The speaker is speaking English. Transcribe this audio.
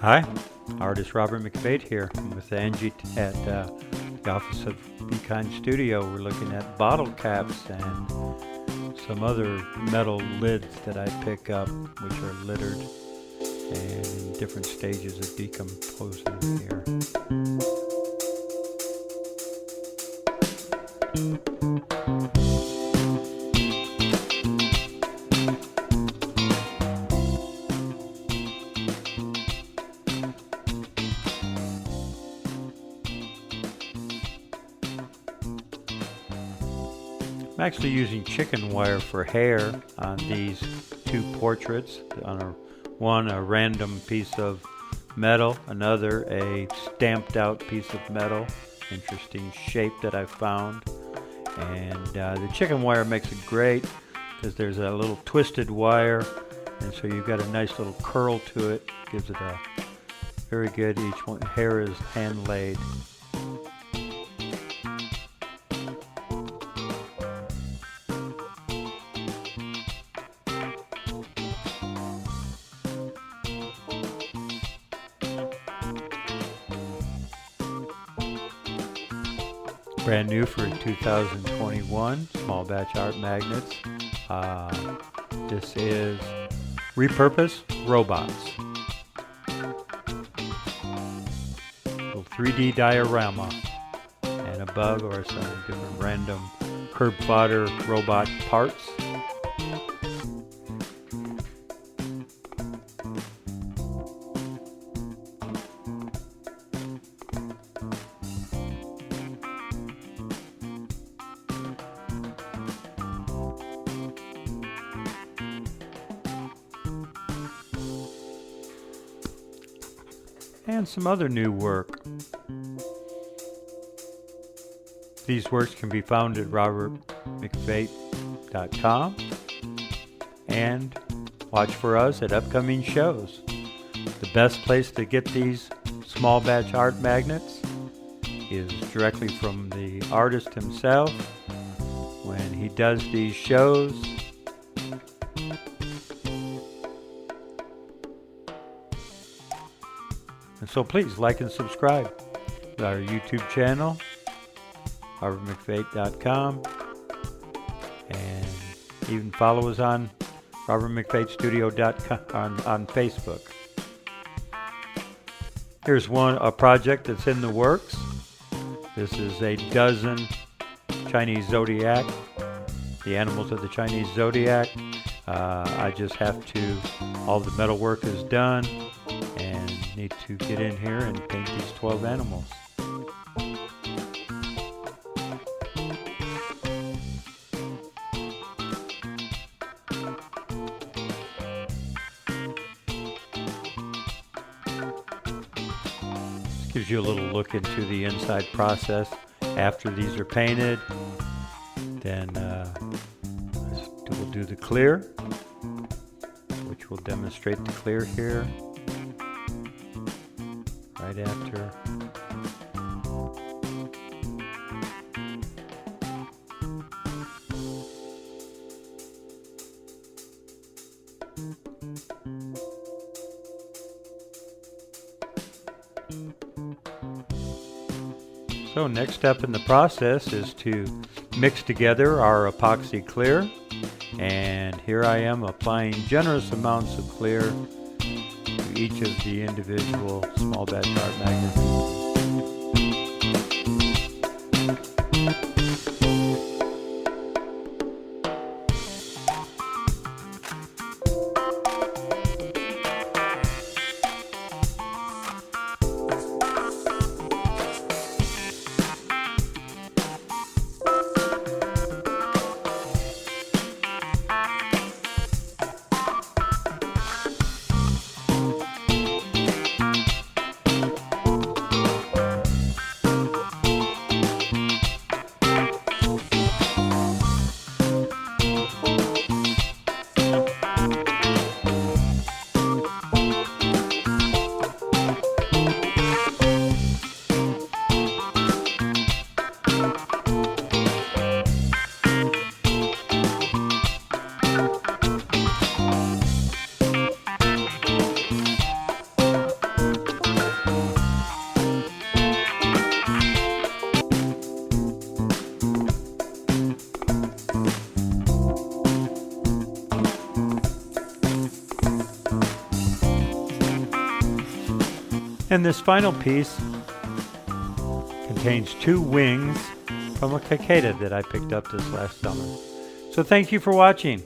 Hi, Artist Robert McFate here with Angie at the office of Be Kind Studio. We're looking at bottle caps and some other metal lids that I pick up, which are littered and in different stages of decomposing here. I'm actually using chicken wire for hair on these two portraits. On one, a random piece of metal, another, a stamped out piece of metal. Interesting shape that I found. And the chicken wire makes it great because there's a little twisted wire, and so you've got a nice little curl to it. Gives it a very good, each one hair is hand laid. Brand new for 2021, small batch art magnets. This is Repurposed Robots. Little 3D diorama. And above are some different random curb fodder robot parts. And some other new work. These works can be found at robertmcfate.com and watch for us at upcoming shows. The best place to get these small batch art magnets is directly from the artist himself when he does these shows. And so please like and subscribe to our YouTube channel, robertmcfate.com, and even follow us on robertmcfatestudio.com on Facebook. Here's a project that's in the works. This is a dozen Chinese zodiac, the animals of the Chinese zodiac. I just have to, all the metal work is done, and need to get in here and paint these 12 animals. This gives you a little look into the inside process after these are painted. Then we'll do the clear, which will demonstrate the clear here. Right after. So next step in the process is to mix together our Epoxy Clear, and here I am applying generous amounts of clear to each of the individual small batch art magnets. And this final piece contains 2 wings from a cicada that I picked up this last summer. So thank you for watching.